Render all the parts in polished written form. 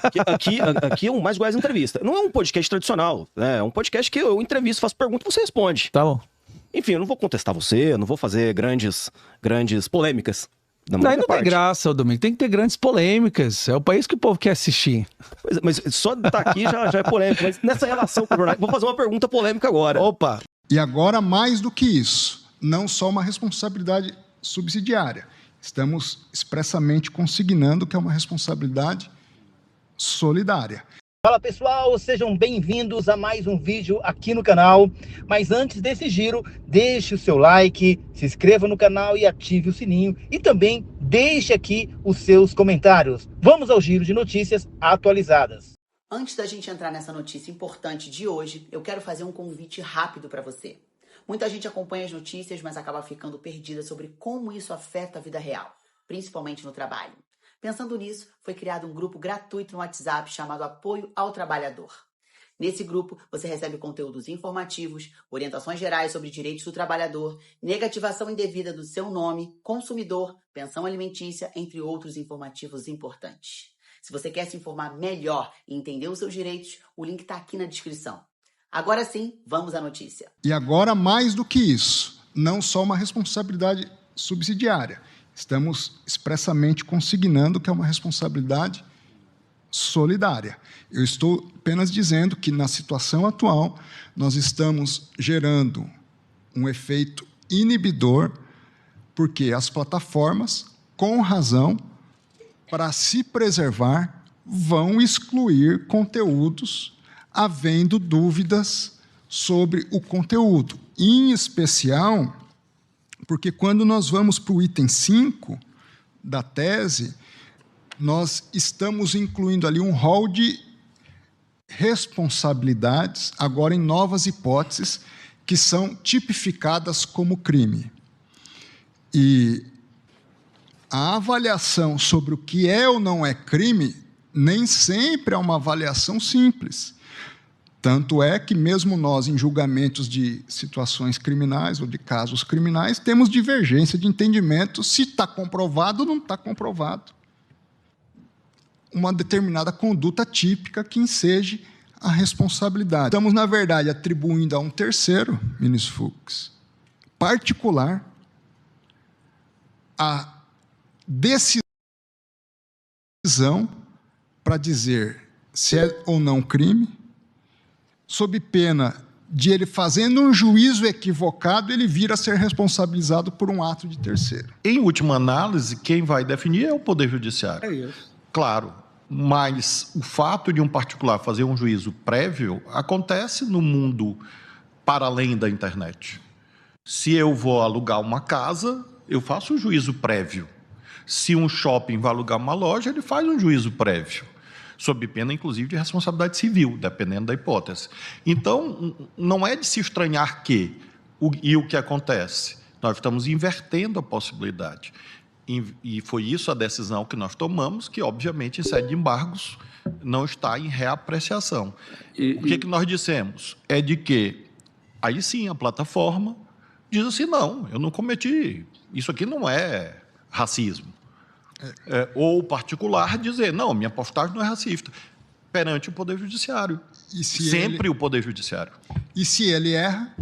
Aqui é o Mais Goiás Entrevista. Não é um podcast tradicional, né? É um podcast que eu entrevisto, faço pergunta e você responde. Tá bom. Enfim, eu não vou contestar você, eu não vou fazer grandes polêmicas. Daí não tem graça, Domingo. Tem que ter grandes polêmicas. É o país que o povo quer assistir. Mas só de estar aqui já é polêmico. Mas nessa relação com o jornal, vou fazer uma pergunta polêmica agora. Opa! E agora, mais do que isso, não só uma responsabilidade subsidiária. Estamos expressamente consignando que é uma responsabilidade solidária. Fala pessoal, sejam bem-vindos a mais um vídeo aqui no canal. Mas antes desse giro, deixe o seu like, se inscreva no canal e ative o sininho. E também deixe aqui os seus comentários. Vamos ao giro de notícias atualizadas. Antes da gente entrar nessa notícia importante de hoje, eu quero fazer um convite rápido para você. Muita gente acompanha as notícias, mas acaba ficando perdida sobre como isso afeta a vida real, principalmente no trabalho. Pensando nisso, foi criado um grupo gratuito no WhatsApp chamado Apoio ao Trabalhador. Nesse grupo, você recebe conteúdos informativos, orientações gerais sobre direitos do trabalhador, negativação indevida do seu nome, consumidor, pensão alimentícia, entre outros informativos importantes. Se você quer se informar melhor e entender os seus direitos, o link está aqui na descrição. Agora sim, vamos à notícia. E agora, mais do que isso, não só uma responsabilidade subsidiária. Estamos expressamente consignando que é uma responsabilidade solidária. Eu estou apenas dizendo que, na situação atual, nós estamos gerando um efeito inibidor, porque as plataformas, com razão, para se preservar, vão excluir conteúdos havendo dúvidas sobre o conteúdo. Em especial, porque quando nós vamos para o item 5 da tese, nós estamos incluindo ali um rol de responsabilidades, agora em novas hipóteses, que são tipificadas como crime. E a avaliação sobre o que é ou não é crime nem sempre é uma avaliação simples. Tanto é que, mesmo nós, em julgamentos de situações criminais ou de casos criminais, temos divergência de entendimento se está comprovado ou não está comprovado uma determinada conduta típica que enseje a responsabilidade. Estamos, na verdade, atribuindo a um terceiro, ministro Fux, particular, a decisão para dizer se é ou não crime, sob pena de ele, fazendo um juízo equivocado, ele vir a ser responsabilizado por um ato de terceiro. Em última análise, quem vai definir é o Poder Judiciário. É isso. Claro, mas o fato de um particular fazer um juízo prévio acontece no mundo para além da internet. Se eu vou alugar uma casa, eu faço um juízo prévio. Se um shopping vai alugar uma loja, ele faz um juízo prévio, sob pena, inclusive, de responsabilidade civil, dependendo da hipótese. Então, não é de se estranhar o que acontece. Nós estamos invertendo a possibilidade. E foi isso a decisão que nós tomamos, que, obviamente, em sede de embargos, não está em reapreciação. O que nós dissemos? É de que, aí sim, a plataforma diz assim, não, eu não cometi, isso aqui não é racismo. Ou o particular dizer, não, minha postagem não é racista, perante o Poder Judiciário. Sempre o Poder Judiciário. E se ele erra,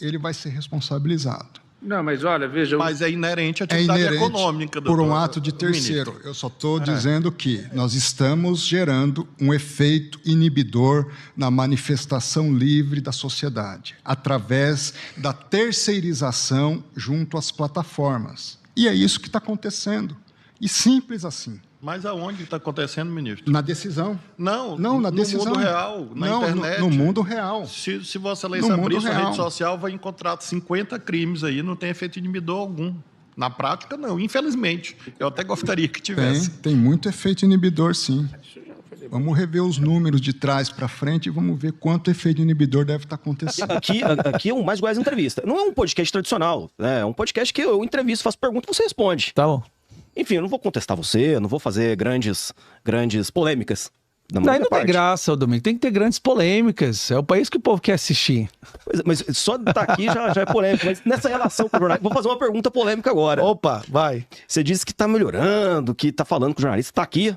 ele vai ser responsabilizado. Não, mas olha, veja... Mas é inerente à atividade econômica. Por um ato de terceiro. Eu só estou dizendo que nós estamos gerando um efeito inibidor na manifestação livre da sociedade, através da terceirização junto às plataformas. E é isso que está acontecendo. E simples assim. Mas aonde está acontecendo, ministro? Na decisão. Não, na decisão. No mundo real, na internet. No mundo real. Se você ler abrir sua rede social, vai encontrar 50 crimes aí, não tem efeito inibidor algum. Na prática, não, infelizmente. Eu até gostaria que tivesse. Tem muito efeito inibidor, sim. Vamos rever os números de trás para frente e vamos ver quanto efeito inibidor deve estar acontecendo. Aqui é o Mais Goiás Entrevista. Não é um podcast tradicional, né? É um podcast que eu entrevisto, faço pergunta e você responde. Tá bom. Enfim, eu não vou contestar você, eu não vou fazer grandes polêmicas. Daí não tem graça, Domingo. Tem que ter grandes polêmicas. É o país que o povo quer assistir. Mas só de estar aqui já é polêmico. Mas nessa relação com o jornalista, vou fazer uma pergunta polêmica agora. Opa, vai. Você disse que está melhorando, que está falando com o jornalista. Está aqui.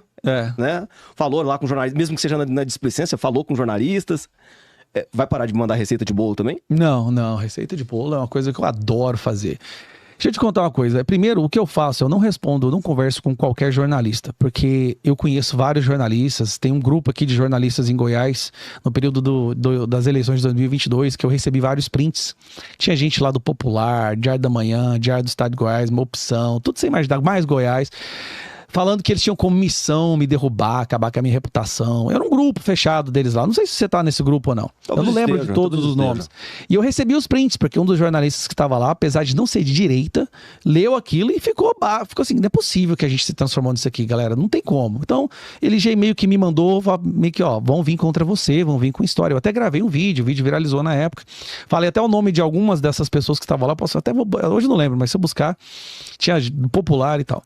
né? Falou lá com jornalistas, mesmo que seja na displicência, falou com jornalistas. Vai parar de mandar receita de bolo também? Não, receita de bolo é uma coisa que eu adoro fazer. Deixa eu te contar uma coisa. Primeiro, o que eu faço, eu não respondo, eu não converso com qualquer jornalista, porque eu conheço vários jornalistas, tem um grupo aqui de jornalistas em Goiás, no período das eleições de 2022, que eu recebi vários prints. Tinha gente lá do Popular, Diário da Manhã, Diário do Estado de Goiás, Uma Opção, tudo sem imaginar, mais Goiás, falando que eles tinham como missão me derrubar, acabar com a minha reputação. Era um grupo fechado deles lá. Não sei se você tá nesse grupo ou não. Eu não lembro de todos os nomes. E eu recebi os prints, porque um dos jornalistas que estava lá, apesar de não ser de direita, leu aquilo e ficou assim, não é possível que a gente se transformou nisso aqui, galera. Não tem como. Então, ele já meio que me mandou, meio que, vão vir contra você, vão vir com história. Eu até gravei um vídeo, o vídeo viralizou na época. Falei até o nome de algumas dessas pessoas que estavam lá. Hoje não lembro, mas se eu buscar, tinha Popular e tal.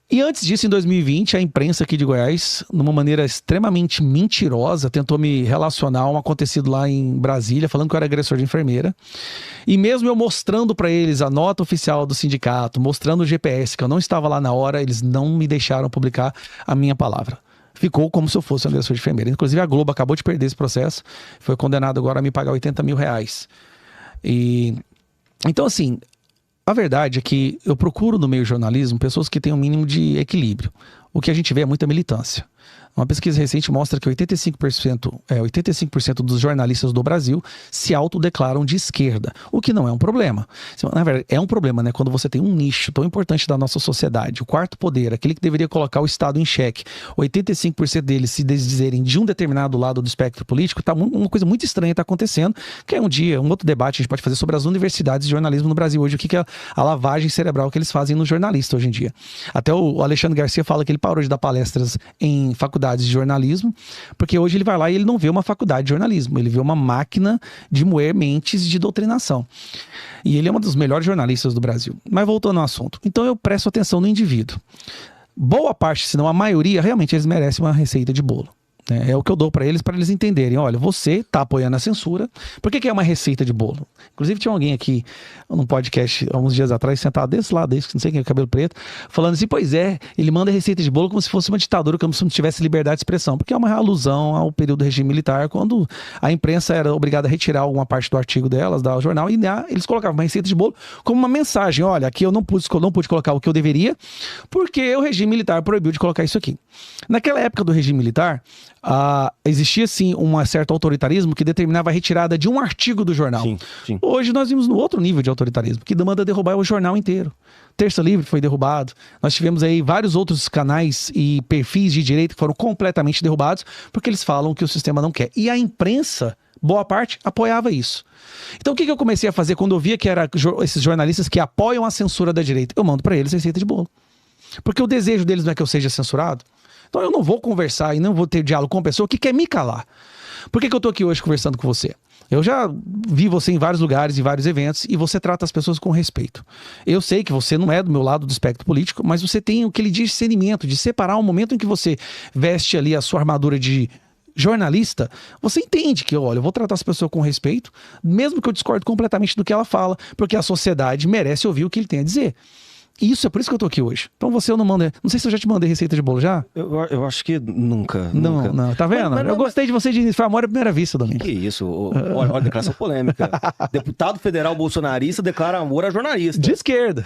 E antes disso, em 2020, a imprensa aqui de Goiás, numa maneira extremamente mentirosa, tentou me relacionar a um acontecido lá em Brasília, falando que eu era agressor de enfermeira. E mesmo eu mostrando para eles a nota oficial do sindicato, mostrando o GPS, que eu não estava lá na hora, eles não me deixaram publicar a minha palavra. Ficou como se eu fosse um agressor de enfermeira. Inclusive, a Globo acabou de perder esse processo, foi condenado agora a me pagar R$80 mil. Então, assim... A verdade é que eu procuro no meio jornalismo pessoas que têm um mínimo de equilíbrio. O que a gente vê é muita militância. Uma pesquisa recente mostra que 85% dos jornalistas do Brasil se autodeclaram de esquerda, o que não é um problema. Na verdade, é um problema, né? Quando você tem um nicho tão importante da nossa sociedade, o quarto poder, aquele que deveria colocar o Estado em xeque, 85% deles se dizerem de um determinado lado do espectro político, uma coisa muito estranha está acontecendo, que é um outro debate a gente pode fazer sobre as universidades de jornalismo no Brasil hoje, o que é a lavagem cerebral que eles fazem nos jornalistas hoje em dia. Até o Alexandre Garcia fala que ele parou de dar palestras em faculdades de jornalismo, porque hoje ele vai lá e ele não vê uma faculdade de jornalismo, ele vê uma máquina de moer mentes de doutrinação. E ele é um dos melhores jornalistas do Brasil. Mas voltando ao assunto, então eu presto atenção no indivíduo. Boa parte, se não a maioria, realmente eles merecem uma receita de bolo. É o que eu dou para eles entenderem. Olha, você está apoiando a censura. Por que é uma receita de bolo? Inclusive tinha alguém aqui num podcast há uns dias atrás, sentado desse lado, não sei quem é, cabelo preto, falando assim, pois é, ele manda receita de bolo como se fosse uma ditadura, como se não tivesse liberdade de expressão, porque é uma alusão ao período do regime militar, quando a imprensa era obrigada a retirar alguma parte do artigo delas, do jornal, e eles colocavam uma receita de bolo como uma mensagem. Olha, aqui eu não pude colocar o que eu deveria, porque o regime militar proibiu de colocar isso aqui. Naquela época do regime militar, existia sim um certo autoritarismo que determinava a retirada de um artigo do jornal. Sim. Hoje nós vimos no outro nível de autoritarismo, que demanda derrubar o jornal inteiro. Terça Livre foi derrubado. Nós tivemos aí vários outros canais e perfis de direita que foram completamente derrubados porque eles falam que o sistema não quer. E a imprensa, boa parte, apoiava isso. Então o que eu comecei a fazer quando eu via que eram esses jornalistas que apoiam a censura da direita? Eu mando para eles receita de bolo. Porque o desejo deles não é que eu seja censurado. Então eu não vou conversar e não vou ter diálogo com uma pessoa que quer me calar. Por que eu tô aqui hoje conversando com você? Eu já vi você em vários lugares, em vários eventos, e você trata as pessoas com respeito. Eu sei que você não é do meu lado do espectro político, mas você tem aquele discernimento de separar o momento em que você veste ali a sua armadura de jornalista, você entende que, olha, eu vou tratar as pessoas com respeito, mesmo que eu discorde completamente do que ela fala, porque a sociedade merece ouvir o que ele tem a dizer. Isso, é por isso que eu tô aqui hoje. Então eu não mandei. Não sei se eu já te mandei receita de bolo já. Eu acho que nunca. Não. Tá vendo? Eu gostei de você de foi amor à primeira vista, Domingos. Que isso? Olha, declaração polêmica. Deputado federal bolsonarista declara amor a jornalista. De esquerda.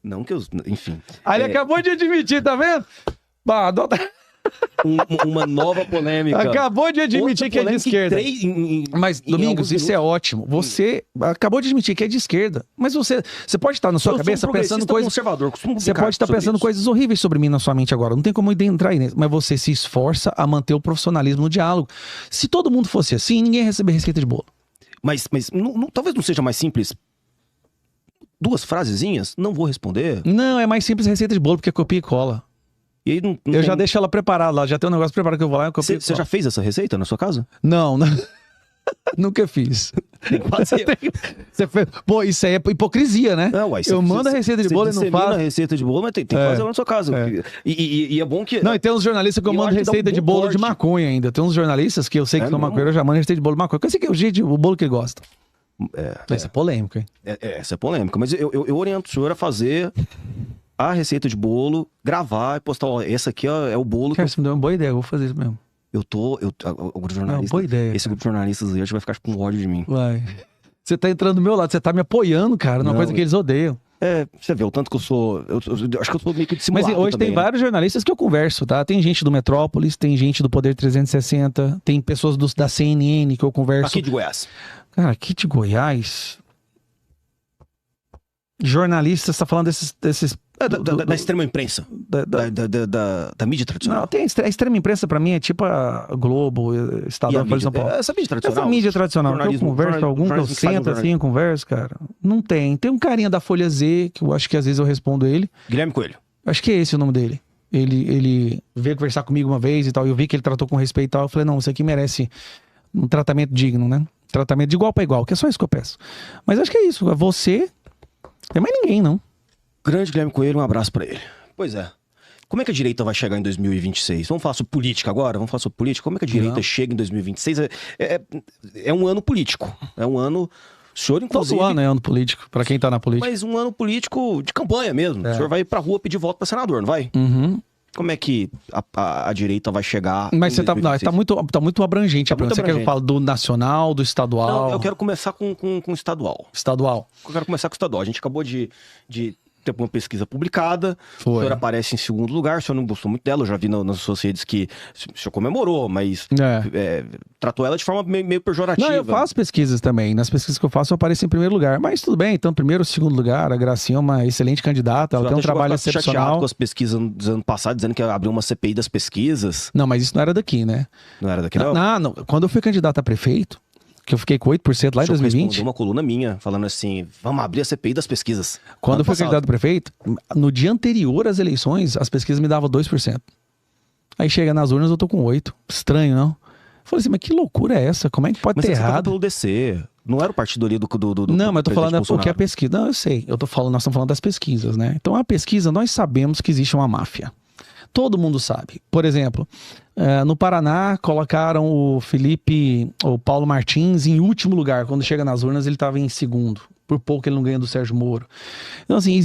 Não que eu. Enfim. Aí ele acabou de admitir, tá vendo? Uma nova polêmica. Acabou de admitir que é de esquerda. Mas, Domingos, isso é ótimo. Você acabou de admitir que é de esquerda. Mas você pode estar na sua cabeça pensando coisas. Você pode estar pensando coisas horríveis sobre mim na sua mente agora. Não tem como entrar aí nisso. Mas você se esforça a manter o profissionalismo no diálogo. Se todo mundo fosse assim, ninguém ia receber receita de bolo. Mas talvez não seja mais simples. 2 frasezinhas? Não vou responder. Não, é mais simples receita de bolo, porque é copia e cola. E aí não eu já deixo ela preparada lá, já tem um negócio preparado que eu vou lá e copio. Você já fez essa receita na sua casa? Não. Nunca fiz. Tem que fazer. Você fez... Pô, isso aí é hipocrisia, né? Não, eu mando a receita de bolo e não faço. A receita de bolo, mas tem que fazer lá na sua casa. E é bom que... Não, e tem uns jornalistas que eu mando receita de bolo de maconha ainda. Tem uns jornalistas que eu sei que são maconheiros, eu já mando receita de bolo de maconha. Eu sei que é o bolo que ele gosta. Essa é polêmica, hein? Essa é polêmica. Mas eu oriento o senhor a fazer a receita de bolo, gravar e postar, ó, esse aqui ó, é o bolo que Cara, você me deu uma boa ideia, eu vou fazer isso mesmo. o grupo de jornalistas, boa ideia, esse grupo de jornalistas aí, a gente vai ficar com ódio de mim. Vai. Você tá entrando do meu lado, você tá me apoiando, cara, numa Não, coisa que eles odeiam. Você vê o tanto que eu sou, eu acho que eu sou meio que Mas dissimulado hoje também, tem né? vários jornalistas que eu converso, tá? Tem gente do Metrópolis, tem gente do Poder 360, tem pessoas da CNN que eu converso. Aqui de Goiás. Cara, aqui de Goiás... Jornalista, você tá falando desses Da extrema imprensa, da mídia tradicional. Não, a extrema imprensa pra mim é tipo a Globo, Estadão, Folha de São Paulo. Essa mídia tradicional. Essa mídia tradicional, que eu converso algum, que eu sento assim, eu converso, cara. Não tem. Tem um carinha da Folha Z, que eu acho que às vezes eu respondo ele. Guilherme Coelho. Acho que é esse o nome dele. Ele veio conversar comigo uma vez e tal, eu vi que ele tratou com respeito e tal, eu falei, não, isso aqui merece um tratamento digno, né? Tratamento de igual pra igual, que é só isso que eu peço. Mas acho que é isso, você... Tem mais ninguém, não. Grande Guilherme Coelho, um abraço pra ele. Pois é. Como é que a direita vai chegar em 2026? Vamos falar sobre política agora? Vamos falar sobre política? Como é que a direita chega em 2026? É um ano político. É um ano... O senhor, inclusive... Todo ano é ano político, pra quem tá na política. Mas um ano político de campanha mesmo. O senhor vai pra rua pedir voto pra senador, não vai? Uhum. Como é que a direita vai chegar Mas em você tá 2026? muito abrangente. Tá muito Você quer que eu abrangente. fale do nacional, do estadual? Não, eu quero começar com estadual. Estadual. Eu quero começar com o estadual. A gente acabou de ter uma pesquisa publicada. Foi. O senhor aparece em segundo lugar. O senhor não gostou muito dela. Eu já vi nas suas redes que o senhor comemorou, mas tratou ela de forma meio pejorativa. Não, eu faço pesquisas também. Nas pesquisas que eu faço, eu apareço em primeiro lugar. Mas tudo bem, então, primeiro ou segundo lugar, a Gracinha é uma excelente candidata. Ela tem um trabalho chateado excepcional. com as pesquisas do ano passado, dizendo que abriu uma CPI das pesquisas. Não, mas isso não era daqui, né? Não era daqui, não? Não. Quando eu fui candidato a prefeito, que eu fiquei com 8% lá em O senhor 2020. respondeu uma coluna minha, falando assim, vamos abrir a CPI das pesquisas. Quando Ano eu fui passado. candidato a prefeito, no dia anterior às eleições, as pesquisas me davam 2%. Aí chega nas urnas, eu tô com 8%. Estranho, não? Eu falei assim, mas que loucura é essa? Como é que pode Mas ter você tava errado? pelo DC. Não era o partido ali do Não, mas eu tô falando presidente porque a Bolsonaro. pesquisa... Não, eu sei. Nós estamos falando das pesquisas, né? Então a pesquisa, nós sabemos que existe uma máfia. Todo mundo sabe. Por exemplo, no Paraná, colocaram o Paulo Martins em último lugar. Quando chega nas urnas, ele estava em segundo. Por pouco ele não ganha do Sérgio Moro. Então, assim,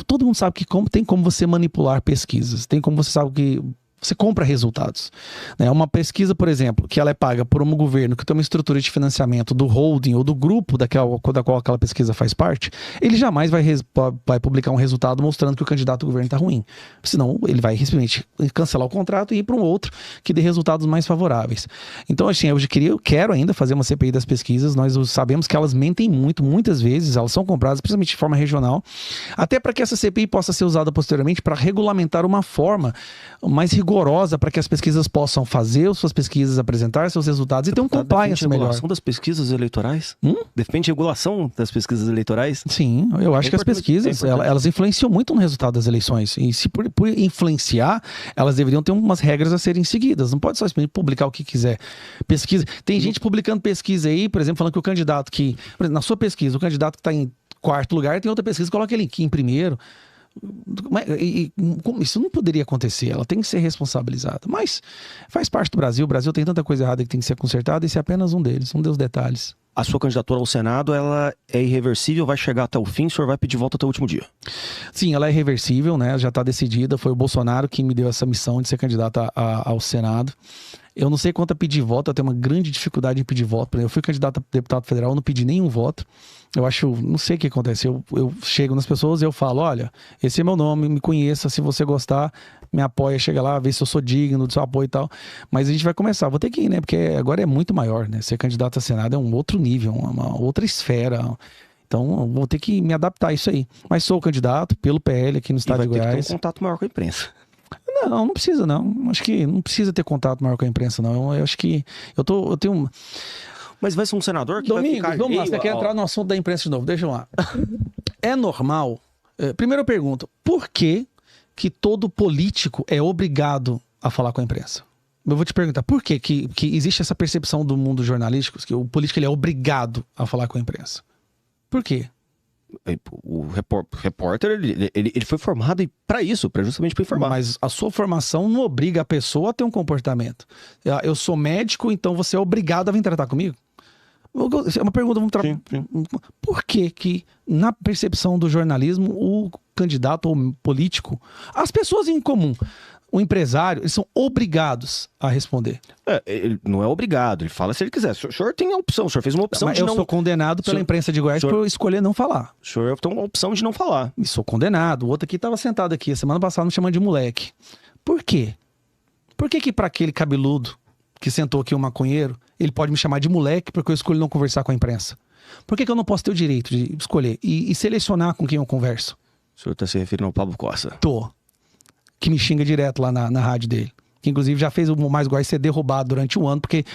todo mundo sabe que tem como você manipular pesquisas. Tem como você sabe que você compra resultados. Né? Uma pesquisa, por exemplo, que ela é paga por um governo que tem uma estrutura de financiamento do holding ou do grupo da qual aquela pesquisa faz parte, ele jamais vai publicar um resultado mostrando que o candidato do governo está ruim. Senão, ele vai simplesmente cancelar o contrato e ir para um outro que dê resultados mais favoráveis. Então, assim, eu quero ainda fazer uma CPI das pesquisas. Nós sabemos que elas mentem muito, muitas vezes, elas são compradas, principalmente de forma regional, até para que essa CPI possa ser usada posteriormente para regulamentar uma forma mais rigorosa para que as pesquisas possam fazer suas pesquisas, apresentar seus resultados e ter um compliance melhor. Regulação das pesquisas eleitorais? Depende de regulação das pesquisas eleitorais? Sim, eu acho que as importante, pesquisas, elas influenciam muito no resultado das eleições. E se por influenciar, elas deveriam ter umas regras a serem seguidas. Não pode só simplesmente publicar o que quiser. Pesquisa. Tem gente publicando pesquisa aí, por exemplo, falando que o candidato que... Por exemplo, na sua pesquisa, o candidato que está em quarto lugar, tem outra pesquisa que coloca ele aqui em primeiro. Isso não poderia acontecer, ela tem que ser responsabilizada, mas faz parte do Brasil. O Brasil tem tanta coisa errada que tem que ser consertada, e esse é apenas um deles, um dos detalhes. A sua candidatura ao Senado, ela é irreversível, vai chegar até o fim, o senhor vai pedir volta até o último dia? Sim, ela é irreversível, né? Já está decidida, foi o Bolsonaro que me deu essa missão de ser candidato ao Senado. Eu não sei quanto a pedir voto, eu tenho uma grande dificuldade em pedir voto. Por exemplo, eu fui candidato a deputado federal, eu não pedi nenhum voto. Eu acho, não sei o que acontece, eu chego nas pessoas e eu falo, olha, esse é meu nome, me conheça, se você gostar, me apoia, chega lá, vê se eu sou digno do seu apoio e tal. Mas a gente vai começar, vou ter que ir, né? Porque agora é muito maior, né? Ser candidato a Senado é um outro nível, uma outra esfera. Então, eu vou ter que me adaptar a isso aí. Mas sou candidato pelo PL aqui no estado de Vai ter Goiás. que ter um contato maior com a imprensa. Não precisa não. Acho que não precisa ter contato maior com a imprensa, não. Eu acho que eu tenho... Mas vai ser um senador que Domingos, vai ficar... vamos lá, você quer entrar no assunto da imprensa de novo, deixa eu lá. É normal? Primeiro eu pergunto, por que todo político é obrigado a falar com a imprensa? Eu vou te perguntar, por que existe essa percepção do mundo jornalístico que o político ele é obrigado a falar com a imprensa? Por quê? O repórter, ele foi formado para isso, justamente para informar. Mas a sua formação não obriga a pessoa a ter um comportamento. Eu sou médico, então você é obrigado a vir tratar comigo. É uma pergunta, por que na percepção do jornalismo, o candidato ou político, as pessoas em comum, o empresário, eles são obrigados a responder? Ele não é obrigado, ele fala se ele quiser. O senhor tem a opção, o senhor fez uma opção Mas de eu não... sou condenado pela imprensa de Goiás por escolher não falar. O senhor tem uma opção de não falar. E sou condenado. O outro aqui estava sentado aqui, a semana passada, me chamando de moleque. Por quê? Por que para aquele cabeludo que sentou aqui, o maconheiro, ele pode me chamar de moleque porque eu escolhi não conversar com a imprensa? Por que eu não posso ter o direito de escolher e selecionar com quem eu converso? O senhor está se referindo ao Pablo Costa? Tô. Que me xinga direto lá na rádio dele. Que inclusive já fez o Mais Goiás ser derrubado durante um ano porque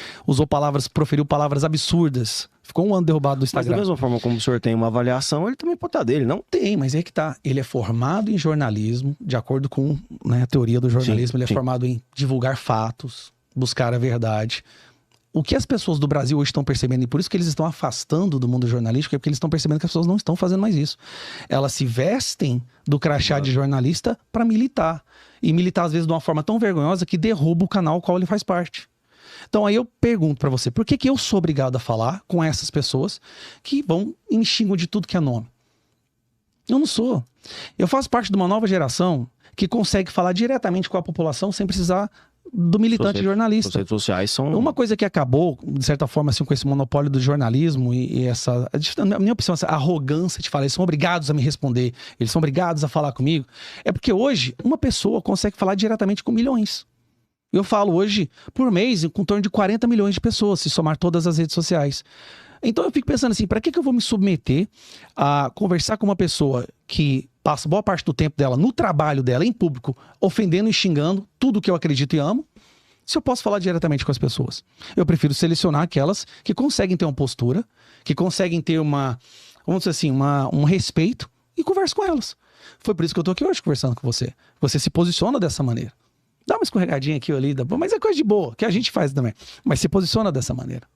proferiu palavras absurdas. Ficou um ano derrubado do Instagram. Mas da mesma forma como o senhor tem uma avaliação, ele também pode estar dele, não? Tem, mas é que tá. Ele é formado em jornalismo, de acordo com, né, a teoria do jornalismo, ele é formado em divulgar fatos, buscar a verdade. O que as pessoas do Brasil hoje estão percebendo, e por isso que eles estão afastando do mundo jornalístico, é porque eles estão percebendo que as pessoas não estão fazendo mais isso. Elas se vestem do crachá de jornalista para militar. E militar, às vezes, de uma forma tão vergonhosa que derruba o canal ao qual ele faz parte. Então aí eu pergunto para você, por que eu sou obrigado a falar com essas pessoas que vão e me xingam de tudo que é nome? Eu não sou. Eu faço parte de uma nova geração que consegue falar diretamente com a população sem precisar do militante jornalista. As redes sociais são... Uma coisa que acabou, de certa forma, assim, com esse monopólio do jornalismo e essa... Na minha opinião, essa arrogância de falar, eles são obrigados a me responder, eles são obrigados a falar comigo, é porque hoje uma pessoa consegue falar diretamente com milhões. Eu falo hoje, por mês, com torno de 40 milhões de pessoas, se somar todas as redes sociais. Então eu fico pensando assim, para que eu vou me submeter a conversar com uma pessoa que passa boa parte do tempo dela no trabalho dela, em público, ofendendo e xingando tudo que eu acredito e amo, se eu posso falar diretamente com as pessoas? Eu prefiro selecionar aquelas que conseguem ter uma postura, que conseguem ter vamos dizer assim, um respeito e converso com elas. Foi por isso que eu tô aqui hoje conversando com você. Você se posiciona dessa maneira. Dá uma escorregadinha aqui ou ali, mas é coisa de boa, que a gente faz também. Mas se posiciona dessa maneira.